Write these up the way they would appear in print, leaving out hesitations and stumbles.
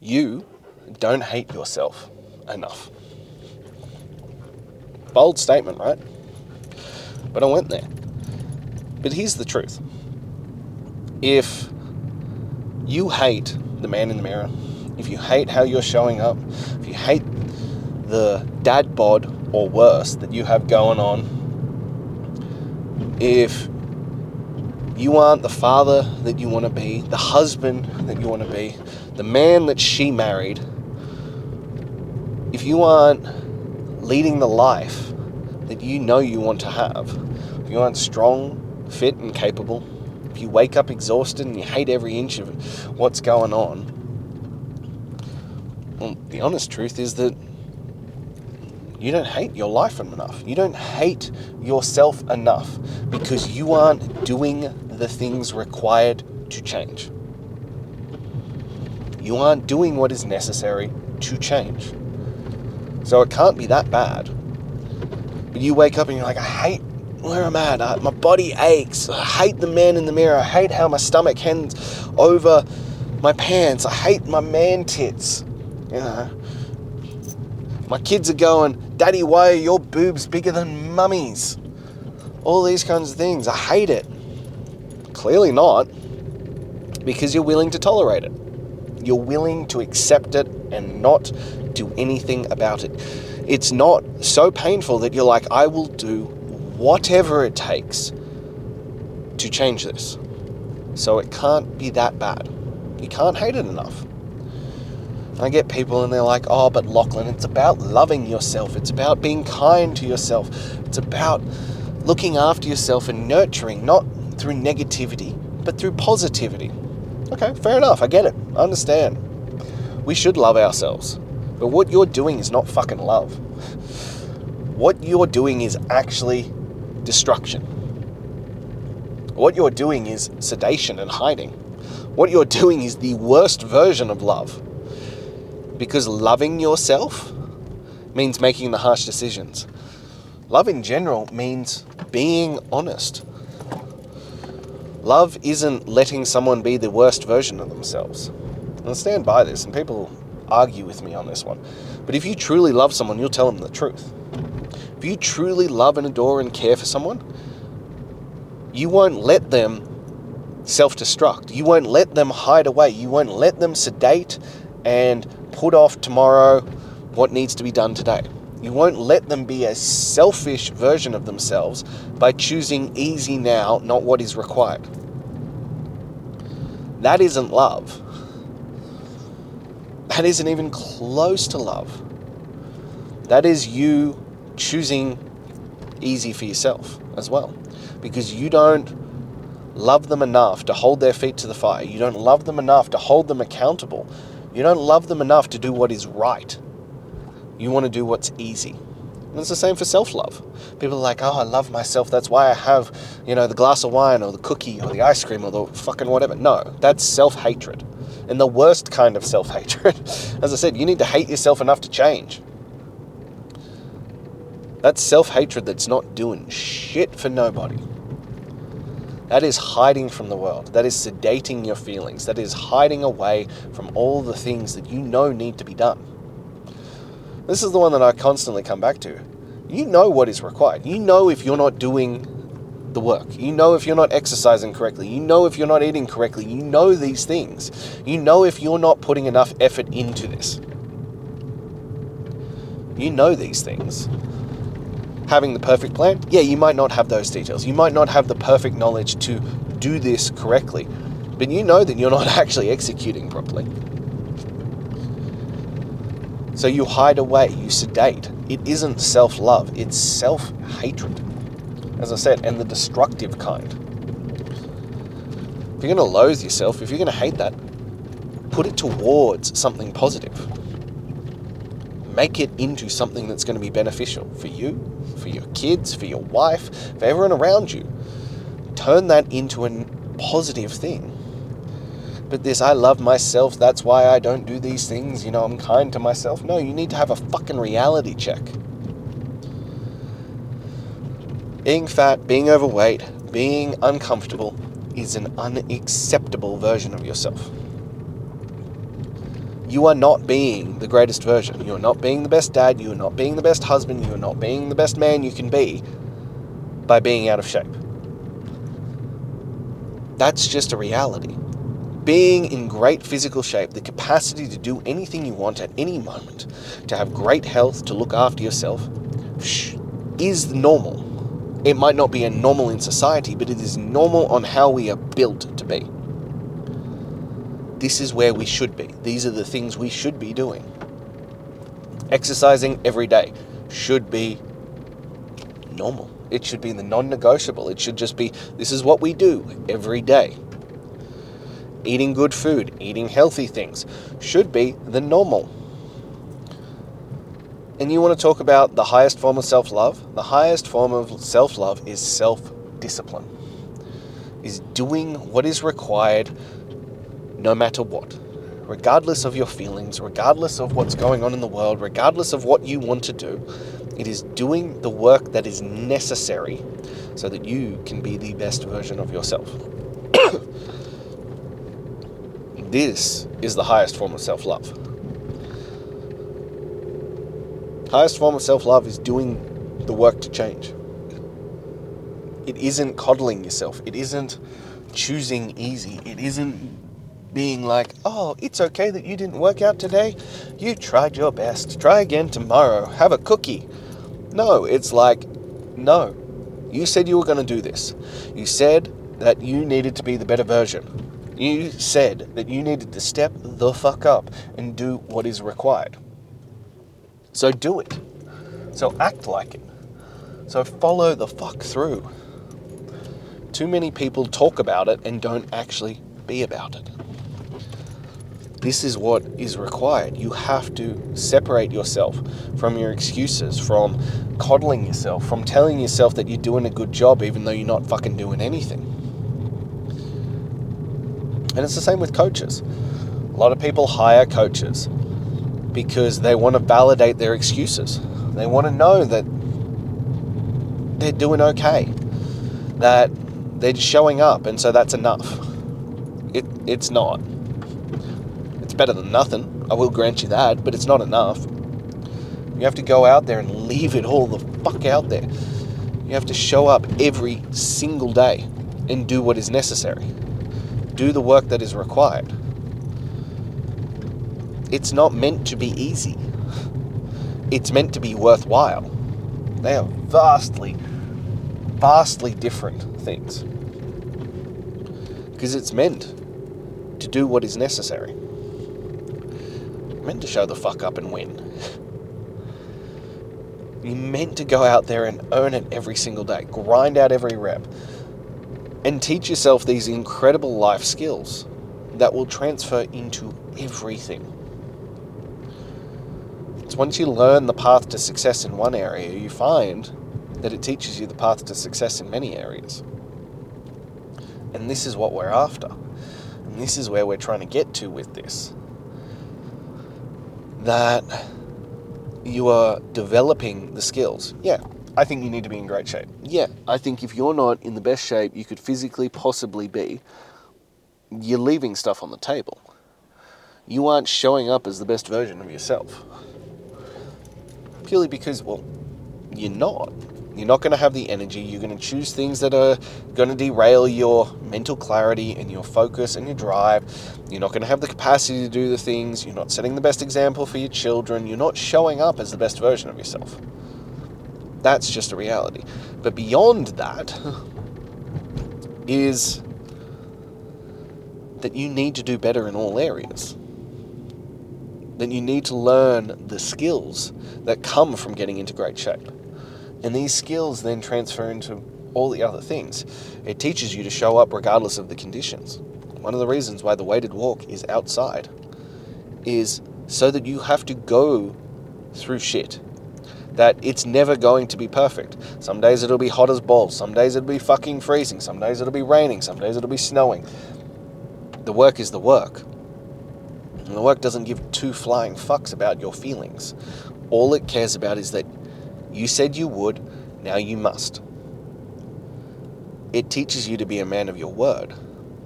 You don't hate yourself enough. Bold statement, right? But I went there. But here's the truth. If you hate the man in the mirror, if you hate how you're showing up, if you hate the dad bod or worse that you have going on, if you aren't the father that you want to be, the husband that you want to be, the man that she married, if you aren't leading the life that you know you want to have, if you aren't strong, fit and capable, if you wake up exhausted and you hate every inch of what's going on, well, the honest truth is that you don't hate your life enough. You don't hate yourself enough because you aren't doing the things required to change. You aren't doing what is necessary to change. So it can't be that bad. But you wake up and you're like, I hate where I'm at. My body aches. I hate the man in the mirror. I hate how my stomach hangs over my pants. I hate my man tits. You know, my kids are going, Daddy, why are your boobs bigger than mummy's? All these kinds of things. I hate it. Clearly not, because you're willing to tolerate it. You're willing to accept it and not do anything about it. It's not so painful that you're like, I will do whatever it takes to change this. So it can't be that bad. You can't hate it enough. I get people and they're like, oh, but Lachlan, it's about loving yourself. It's about being kind to yourself. It's about looking after yourself and nurturing, not through negativity, but through positivity. Okay, fair enough. I get it. I understand. We should love ourselves. But what you're doing is not fucking love. What you're doing is actually destruction. What you're doing is sedation and hiding. What you're doing is the worst version of love. Because loving yourself means making the harsh decisions. Love in general means being honest. Love isn't letting someone be the worst version of themselves. And I stand by this, and people argue with me on this one. But if you truly love someone, you'll tell them the truth. If you truly love and adore and care for someone, you won't let them self-destruct. You won't let them hide away. You won't let them sedate and put off tomorrow what needs to be done today. You won't let them be a selfish version of themselves by choosing easy now, not what is required. That isn't love. That isn't even close to love. That is you choosing easy for yourself as well. Because you don't love them enough to hold their feet to the fire. You don't love them enough to hold them accountable. You don't love them enough to do what is right. You want to do what's easy. And it's the same for self-love. People are like, oh, I love myself. That's why I have, the glass of wine or the cookie or the ice cream or the fucking whatever. No, that's self-hatred. And the worst kind of self-hatred. As I said, you need to hate yourself enough to change. That's self-hatred that's not doing shit for nobody. That is hiding from the world. That is sedating your feelings. That is hiding away from all the things that you know need to be done. This is the one that I constantly come back to. You know what is required. You know if you're not doing the work. You know if you're not exercising correctly. You know if you're not eating correctly. You know these things. You know if you're not putting enough effort into this. You know these things. Having the perfect plan? Yeah, you might not have those details. You might not have the perfect knowledge to do this correctly. But you know that you're not actually executing properly. So you hide away, you sedate. It isn't self-love, it's self-hatred. As I said, and the destructive kind. If you're going to loathe yourself, if you're going to hate that, put it towards something positive. Make it into something that's going to be beneficial for you, for your kids, for your wife, for everyone around you. Turn that into a positive thing. But this, I love myself, that's why I don't do these things, I'm kind to myself. No, you need to have a fucking reality check. Being fat, being overweight, being uncomfortable is an unacceptable version of yourself. you are not being the greatest version. You are not being the best dad. You are not being the best husband. You are not being the best man you can be by being out of shape. That's just a reality. Being in great physical shape, the capacity to do anything you want at any moment, to have great health, to look after yourself, is normal. It might not be a normal in society, but it is normal on how we are built to be. This is where we should be. These are the things we should be doing. Exercising every day should be normal. It should be the non-negotiable. It should just be, this is what we do every day. Eating good food, eating healthy things should be the normal. And you want to talk about the highest form of self-love? The highest form of self-love is self-discipline. Is doing what is required no matter what. Regardless of your feelings, regardless of what's going on in the world, regardless of what you want to do, it is doing the work that is necessary so that you can be the best version of yourself. This is the highest form of self-love. Highest form of self-love is doing the work to change. It isn't coddling yourself. It isn't choosing easy. It isn't being like, oh, it's okay that you didn't work out today. You tried your best. Try again tomorrow. Have a cookie. No, it's like, no. You said you were going to do this. You said that you needed to be the better version. You said that you needed to step the fuck up and do what is required. So do it. So act like it. So follow the fuck through. Too many people talk about it and don't actually be about it. This is what is required. You have to separate yourself from your excuses, from coddling yourself, from telling yourself that you're doing a good job even though you're not fucking doing anything. And it's the same with coaches. A lot of people hire coaches because they want to validate their excuses. They want to know that they're doing okay, that they're showing up, and so that's enough. It's not. It's better than nothing, I will grant you that, but it's not enough. You have to go out there and leave it all the fuck out there. You have to show up every single day and do what is necessary. Do the work that is required. It's not meant to be easy. It's meant to be worthwhile. They are vastly, vastly different things. Because it's meant to do what is necessary. You're meant to show the fuck up and win. You're meant to go out there and earn it every single day. Grind out every rep. And teach yourself these incredible life skills that will transfer into everything. It's once you learn the path to success in one area, you find that it teaches you the path to success in many areas. And this is what we're after. And this is where we're trying to get to with this. That you are developing the skills. Yeah, I think you need to be in great shape. Yeah, I think if you're not in the best shape you could physically possibly be, you're leaving stuff on the table. You aren't showing up as the best version of yourself. Purely because, well, you're not. You're not going to have the energy. You're going to choose things that are going to derail your mental clarity and your focus and your drive. You're not going to have the capacity to do the things. You're not setting the best example for your children. You're not showing up as the best version of yourself. That's just a reality. But beyond that is that you need to do better in all areas. That you need to learn the skills that come from getting into great shape. And these skills then transfer into all the other things. It teaches you to show up regardless of the conditions. One of the reasons why the weighted walk is outside is so that you have to go through shit. That it's never going to be perfect. Some days it'll be hot as balls. Some days it'll be fucking freezing. Some days it'll be raining. Some days it'll be snowing. The work is the work. And the work doesn't give two flying fucks about your feelings. All it cares about is that you said you would, now you must. It teaches you to be a man of your word.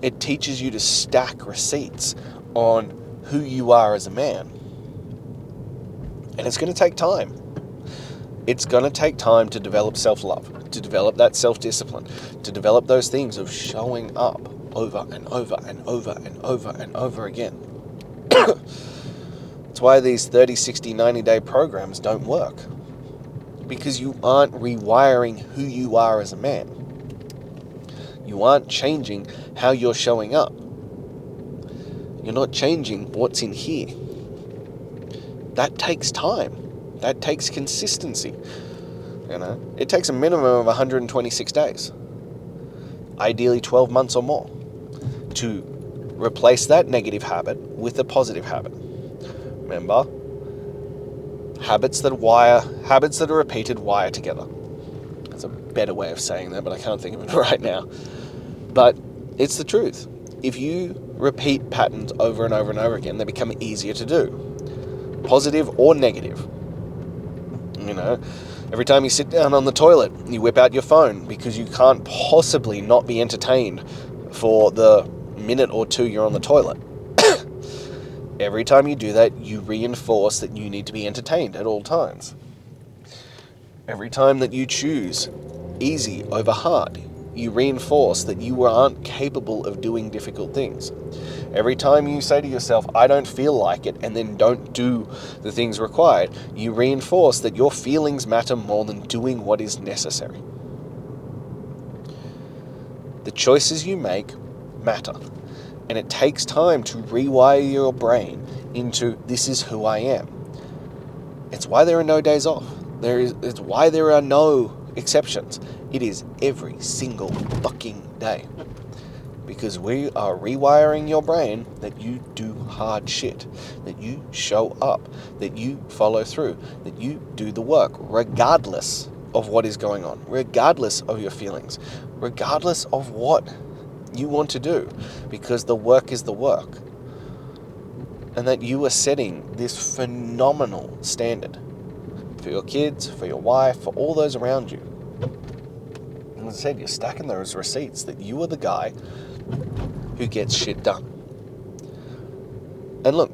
It teaches you to stack receipts on who you are as a man. And it's going to take time. It's going to take time to develop self-love, to develop that self-discipline, to develop those things of showing up over and over and over and over and over again. That's why these 30, 60, 90-day programs don't work. Because you aren't rewiring who you are as a man. You aren't changing how you're showing up. You're not changing what's in here. That takes time. That takes consistency. It takes a minimum of 126 days. Ideally 12 months or more to replace that negative habit with a positive habit. Remember, habits that are repeated wire together. That's a better way of saying that, but I can't think of it right now. But it's the truth. If you repeat patterns over and over and over again, they become easier to do. Positive or negative. Every time you sit down on the toilet, you whip out your phone because you can't possibly not be entertained for the minute or two you're on the toilet. Every time you do that, you reinforce that you need to be entertained at all times. Every time that you choose easy over hard, you reinforce that you aren't capable of doing difficult things. Every time you say to yourself, I don't feel like it, and then don't do the things required, you reinforce that your feelings matter more than doing what is necessary. The choices you make matter, and it takes time to rewire your brain into this is who I am. It's why there are no days off. It's why there are no exceptions. It is every single fucking day. Because we are rewiring your brain that you do hard shit, that you show up, that you follow through, that you do the work, regardless of what is going on, regardless of your feelings, regardless of what you want to do, because the work is the work. And that you are setting this phenomenal standard for your kids, for your wife, for all those around you. And as I said, you're stacking those receipts that you are the guy who gets shit done. And look,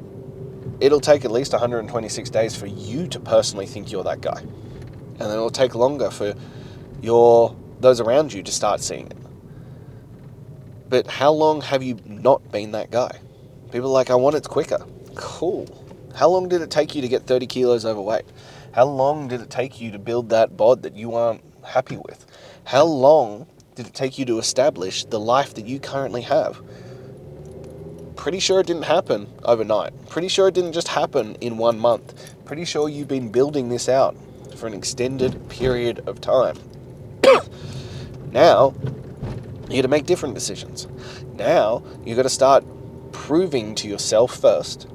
it'll take at least 126 days for you to personally think you're that guy. And then it'll take longer for those around you to start seeing it. But how long have you not been that guy? People are like, I want it quicker. Cool. How long did it take you to get 30 kilos overweight? How long did it take you to build that bod that you aren't happy with? How long did it take you to establish the life that you currently have? Pretty sure it didn't happen overnight. Pretty sure it didn't just happen in 1 month. Pretty sure you've been building this out for an extended period of time. Now, you got to make different decisions. Now, you got to start proving to yourself first,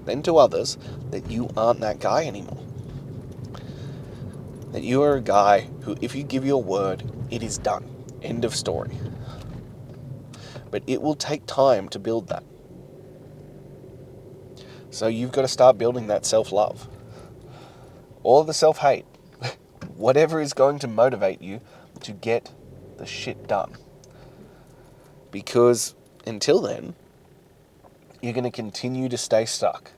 then to others, that you aren't that guy anymore. That you are a guy who, if you give your word, it is done. End of story. But it will take time to build that. So you've got to start building that self-love. Or the self-hate. Whatever is going to motivate you to get the shit done. Because until then, you're going to continue to stay stuck.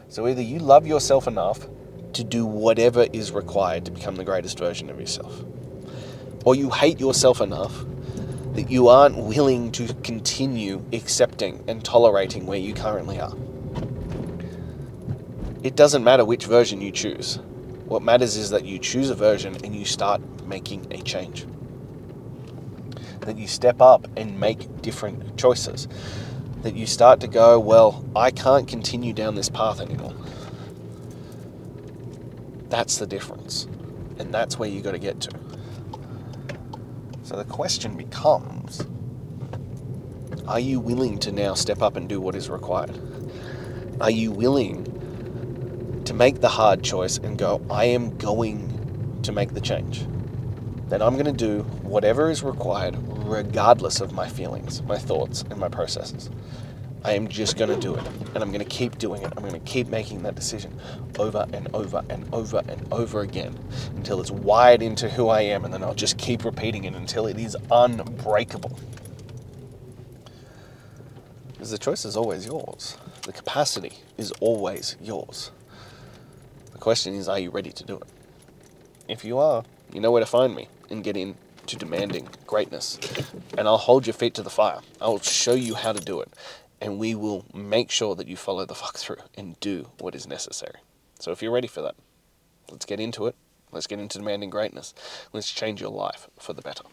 So either you love yourself enough to do whatever is required to become the greatest version of yourself, or you hate yourself enough that you aren't willing to continue accepting and tolerating where you currently are. It doesn't matter which version you choose. What matters is that you choose a version and you start making a change. That you step up and make different choices. That you start to go, well, I can't continue down this path anymore. That's the difference. And that's where you got to get to. So the question becomes, are you willing to now step up and do what is required? Are you willing to make the hard choice and go, I am going to make the change? Then I'm going to do whatever is required regardless of my feelings, my thoughts, and my processes. I am just going to do it, and I'm going to keep doing it. I'm going to keep making that decision over and over and over and over again until it's wired into who I am, and then I'll just keep repeating it until it is unbreakable. Because the choice is always yours. The capacity is always yours. The question is, are you ready to do it? If you are, you know where to find me and get into demanding greatness. And I'll hold your feet to the fire. I'll show you how to do it. And we will make sure that you follow the fuck through and do what is necessary. So if you're ready for that, let's get into it. Let's get into demanding greatness. Let's change your life for the better.